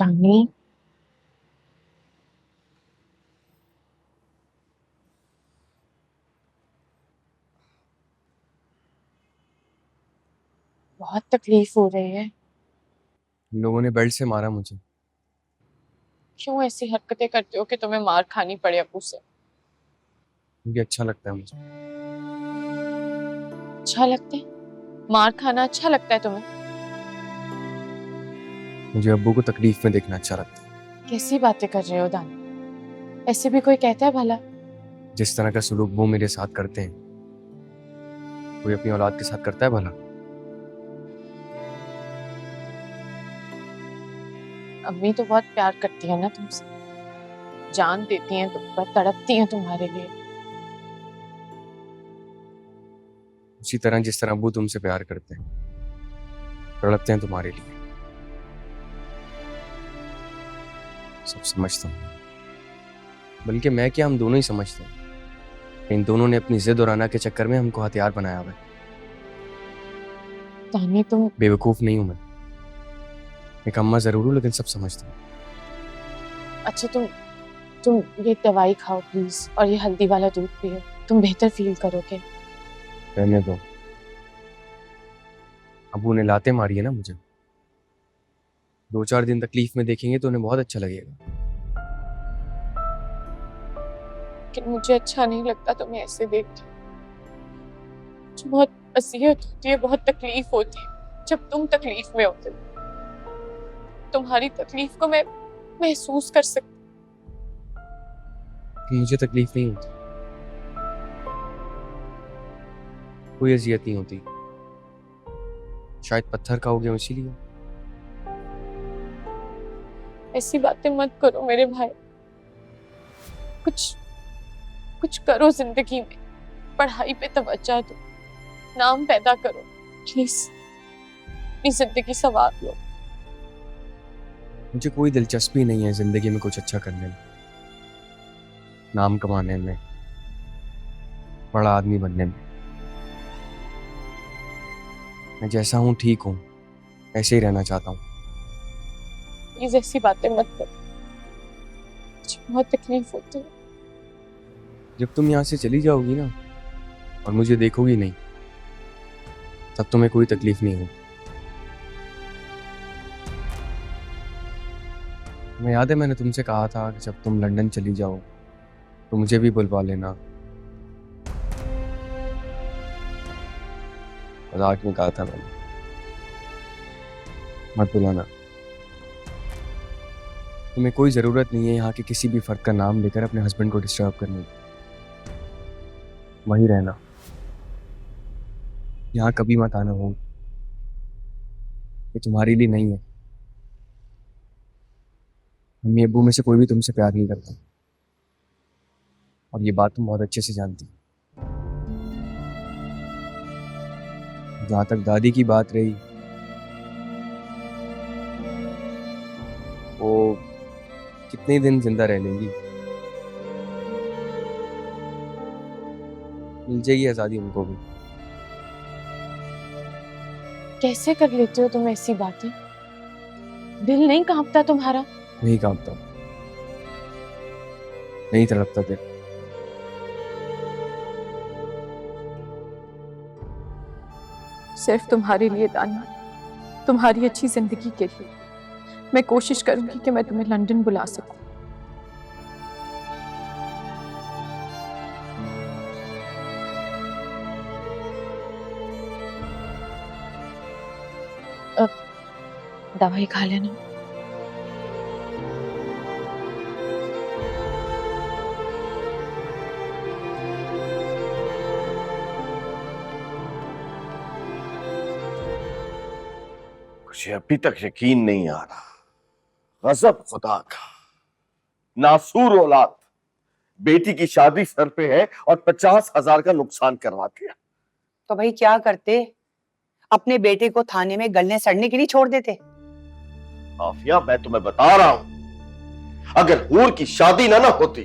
तानी, बहुत तकलीफ हो रही है। इन लोगों ने बेल्ट से मारा मुझे। क्यों ऐसी हरकतें करते हो कि तुम्हें मार खानी पड़े अबू से? मुझे अच्छा लगता है मुझे। अच्छा लगता है? मार खाना अच्छा लगता है तुम्हें? मुझे अब्बू को तकलीफ में देखना अच्छा लगता है। कैसी बातें कर रहे हो दानी? ऐसे भी कोई कहता है भला? जिस तरह का सलूक वो मेरे साथ करते हैं, कोई अपनी औलाद के साथ करता है भला? अम्मी तो बहुत प्यार करती है ना तुमसे, जान देती हैं तुम पर, तड़पती हैं तुम्हारे लिए। उसी तरह जिस तरह अब्बू तुमसे प्यार करते हैं, तड़पते हैं तुम्हारे लिए। सब समझता हूँ, बल्कि मैं क्या, हम दोनों ही समझते हैं। इन दोनों ने अपनी जिद और अना के चक्कर में हमको हथियार बनाया हुआ है। तानी तुम बेवकूफ नहीं हूं मैं, एक अम्मा जरूर हूं, लेकिन सब समझता हूँ। अच्छा तुम ये दवाई खाओ प्लीज, और ये हल्दी वाला दूध पियो, तुम बेहतर फील करोगे। रहने दो, अब्बू ने लाते मारी है ना मुझे। 2-4 दिन तकलीफ में देखेंगे तो उन्हें बहुत अच्छा लगेगा। लेकिन मुझे अच्छा नहीं लगता तुम्हें ऐसे देख के। मुझे बहुत अजियत होती है, बहुत तकलीफ होती है जब तुम तकलीफ में होते हो। तुम्हारी तकलीफ को मैं महसूस कर सकती। मुझे तकलीफ नहीं होती, कोई अजियत नहीं होती। शायद पत्थर खाओगे हो इसीलिए। ऐसी बातें मत करो मेरे भाई। कुछ कुछ करो जिंदगी में, पढ़ाई पे तवज्जो दो, नाम पैदा करो प्लीज, अपनी जिंदगी संवार लो। मुझे कोई दिलचस्पी नहीं है जिंदगी में कुछ अच्छा करने में, नाम कमाने में, बड़ा आदमी बनने में। मैं जैसा हूं ठीक हूं, ऐसे ही रहना चाहता हूं। प्लीज ऐसी बातें मत करो, मुझे बहुत तकलीफ होती है। जब तुम यहाँ से चली जाओगी ना और मुझे देखोगी नहीं, तब तुम्हें कोई तकलीफ नहीं होगी। मैं याद है मैंने तुमसे कहा था कि जब तुम लंदन चली जाओ तो मुझे भी बुलवा लेना। मजाक में कहा था मैंने, मत बुलाना। तुम्हें कोई जरूरत नहीं है यहाँ के किसी भी फर्द का नाम लेकर अपने हस्बैंड को डिस्टर्ब करने की। वहीं रहना, यहाँ कभी मत आना हो, ये तुम्हारे लिए नहीं है। अम्मी अब्बू में से कोई भी तुमसे प्यार नहीं करता, और ये बात तुम बहुत अच्छे से जानती हो। जहाँ तक दादी की बात रही, वो कितने दिन जिंदा रह लेंगी। मिल जाएगी आज़ादी उनको भी। कैसे कर लेते हो तुम ऐसी बातें? दिल नहीं कांपता तुम्हारा? नहीं कांपता, नहीं तड़पता दिल। सिर्फ तुम्हारे लिए दानी, तुम्हारी अच्छी जिंदगी के लिए मैं कोशिश करूंगी कि मैं तुम्हें लंदन बुला सकूं। अब दवाई खा लेना। मुझे अभी तक यकीन नहीं आ रहा, गजब खुदा का, नासूर औलाद। बेटी की शादी सर पे है और 50,000 का नुकसान करवा दिया। तो भाई क्या करते, अपने बेटे को थाने में गलने सड़ने के लिए छोड़ देते। आफिया, मैं तुम्हें बता रहा हूं, अगर हूर की शादी ना होती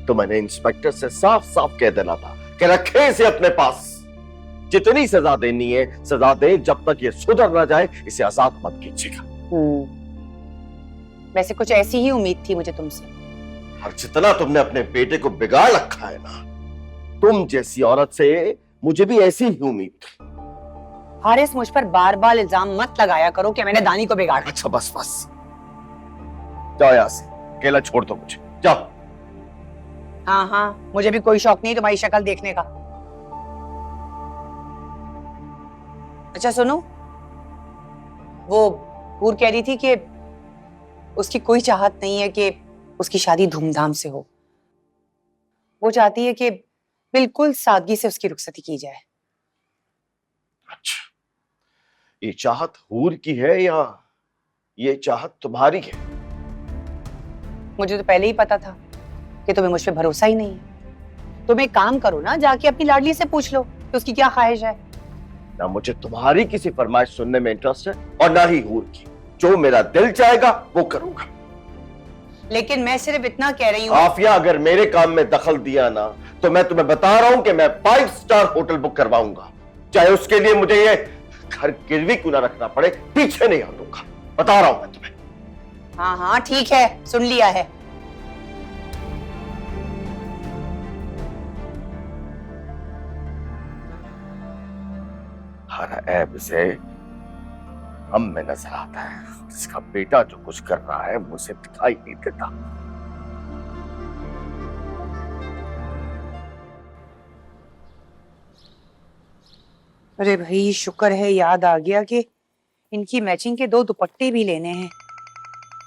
तो मैंने इंस्पेक्टर से साफ साफ कह देना था कि रखे इसे अपने पास। जितनी सजा देनी है सजा दे, जब तक ये सुधर ना जाए इसे आजाद मत कीजिएगा। वैसे कुछ ऐसी ही उम्मीद थी मुझे तुमसे। और जितना तुमने अपने बेटे को बिगाड़ रखा है ना, तुम जैसी औरत से मुझे भी ऐसी ही उम्मीद थी। हारिस, मुझ पर बार बार इल्जाम मत लगाया करो कि मैंने दानी को बिगाड़ा। अच्छा बस बस, जाओ यहाँ से, अकेला छोड़ दो मुझे, जाओ। हाँ हाँ, मुझे भी कोई शौक नहीं तुम्हारी शक्ल देखने का। अच्छा सुनो, वो हूर कह रही थी कि उसकी कोई चाहत नहीं है कि उसकी शादी धूमधाम से हो। वो चाहती है कि बिल्कुल सादगी से उसकी रुखसती की जाए। अच्छा, ये चाहत हूर की है या ये चाहत तुम्हारी है? मुझे तो पहले ही पता था कि तुम्हें मुझ पे भरोसा ही नहीं है। तुम एक काम करो ना, जाके अपनी लाडली से पूछ लो कि उसकी क्या ख्वाहिश है। ना मुझे तुम्हारी किसी फरमाइश सुनने में इंटरेस्ट है और ना ही हूर की। जो मेरा दिल चाहेगा वो करूंगा। लेकिन मैं सिर्फ इतना कह रही हूँ। आफिया, अगर मेरे काम में दखल दिया ना तो मैं तुम्हें बता रहा हूं कि मैं 5 स्टार होटल बुक करवाऊंगा, चाहे उसके लिए मुझे ये घर गिरवी क्यों ना रखना पड़े, पीछे नहीं हटूंगा। बता रहा हूं मैं तुम्हें। हाँ हाँ ठीक है, सुन लिया है। हर ऐब से हम में नजर आता है, इसका बेटा जो कुछ कर रहा है मुझे दिखाई नहीं देता। अरे भाई, शुक्र है याद आ गया कि इनकी मैचिंग के 2 दुपट्टे भी लेने हैं।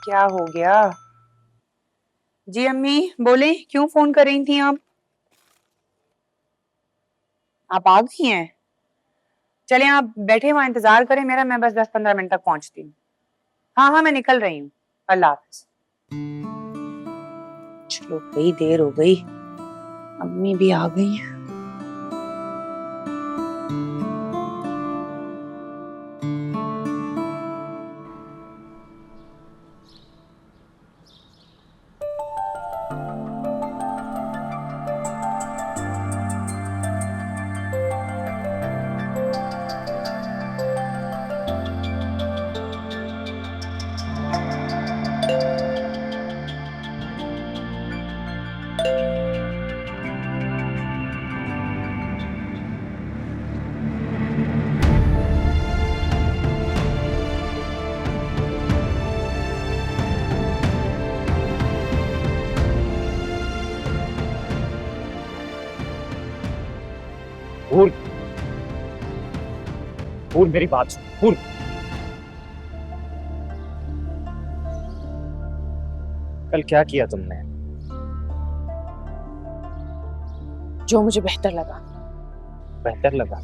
क्या हो गया? जी अम्मी बोले, क्यों फोन कर रही थी आप? आप आ गई हैं? चले आप बैठे वहां इंतजार करें मेरा, मैं बस 10-15 मिनट तक पहुंचती हूँ। हाँ हाँ मैं निकल रही हूँ। अल्लाह हाफिज। चलो, कई देर हो गई, अम्मी भी आ गई हैं। हूर, हूर मेरी बात सुन। हूर, कल क्या किया तुमने? जो मुझे बेहतर लगा। बेहतर लगा?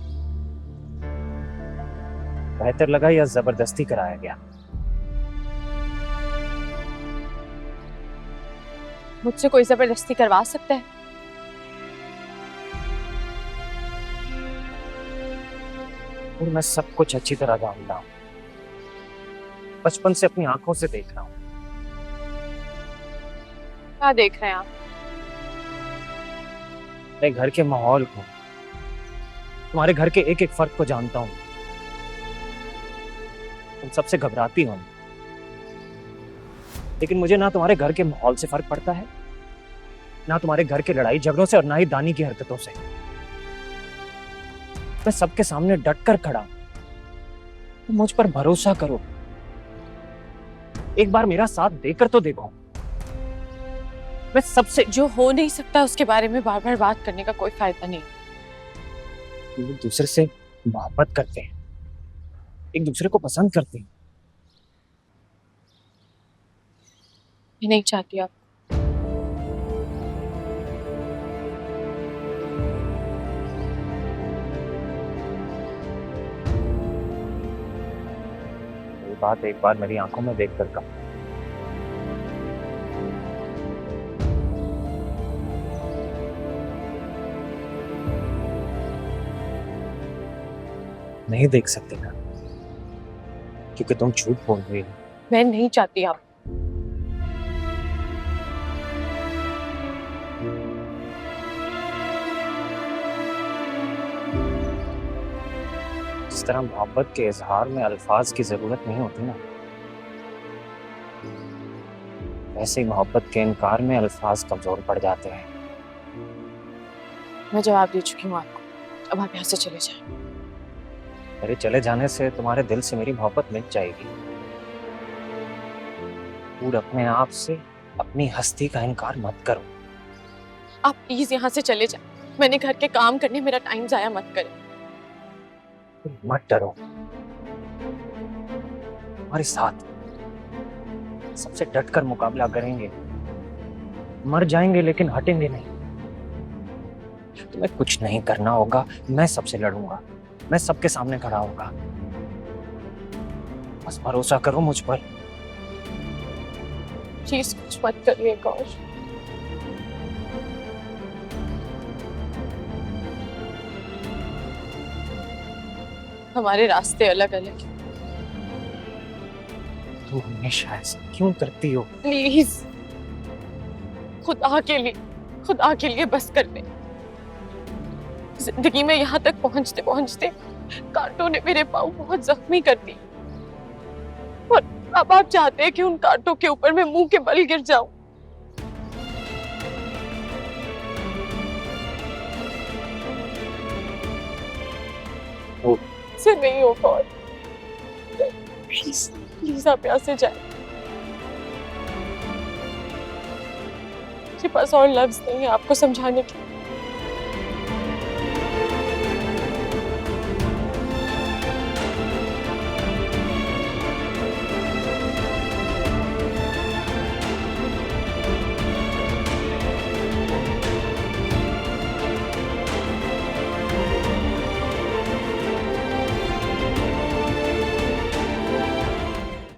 बेहतर लगा या जबरदस्ती कराया गया? मुझसे कोई जबरदस्ती करवा सकता है? और मैं सब कुछ अच्छी तरह जानता हूं, बचपन से अपनी आंखों से देख रहा हूं। क्या देख रहे हैं आप? अपने घर के माहौल को, तुम्हारे घर के एक एक फर्द को जानता हूं। तुम सबसे घबराती हो, लेकिन मुझे ना तुम्हारे घर के माहौल से फर्क पड़ता है, ना तुम्हारे घर के लड़ाई झगड़ों से, और ना ही दानी की हरकतों से। मैं सबके सामने डट कर खड़ा हूं, तुम मुझ पर भरोसा करो, एक बार मेरा साथ देकर तो देखो। मैं सबसे जो हो नहीं सकता उसके बारे में बार बार बात करने का कोई फायदा नहीं। एक दूसरे से मोहब्बत करते हैं, एक दूसरे को पसंद करते हैं। मैं नहीं चाहती आप। ये बात एक बार मेरी आंखों में देख कर कहा। नहीं देख सकते ना, क्योंकि तुम झूठ बोल रही हो। मैं नहीं चाहती आप। जिस तरह मोहब्बत के इजहार में अल्फाज की जरूरत नहीं होती ना, वैसे ही मोहब्बत के इनकार में अल्फाज कमजोर पड़ जाते हैं। मैं जवाब दे चुकी हूँ आपको, अब आप यहाँ से चले जाएं। मेरे चले जाने से तुम्हारे दिल से मेरी मोहब्बत मिट जाएगी। और अपने आप से अपनी हस्ती का इनकार मत करो। आप प्लीज यहाँ से चले जाएं। मैंने घर के काम करने, मेरा टाइम जाया मत करें। मत डरो, हमारे साथ सबसे डटकर मुकाबला करेंगे। मर जाएंगे लेकिन हटेंगे नहीं। तुम्हें कुछ नहीं करना होगा, मैं सबसे लड़ूंगा, मैं सबके सामने खड़ा होगा। बस भरोसा करो मुझ पर। प्लीज कुछ मत करिए गौर। हमारे रास्ते अलग अलग हैं। तू हमेशा ऐसा क्यों करती हो? प्लीज खुदा के लिए बस कर दे। जिंदगी में यहाँ तक पहुंचते पहुंचते कांटों ने मेरे पाँव बहुत जख्मी कर दिए, और अब आप चाहते हैं कि उन कांटों के ऊपर मैं मुंह के बल गिर जाऊं। से नहीं होगा। प्लीज प्लीज आप यहाँ से जाएं। मेरे पास और लफ्ज नहीं है आपको समझाने के।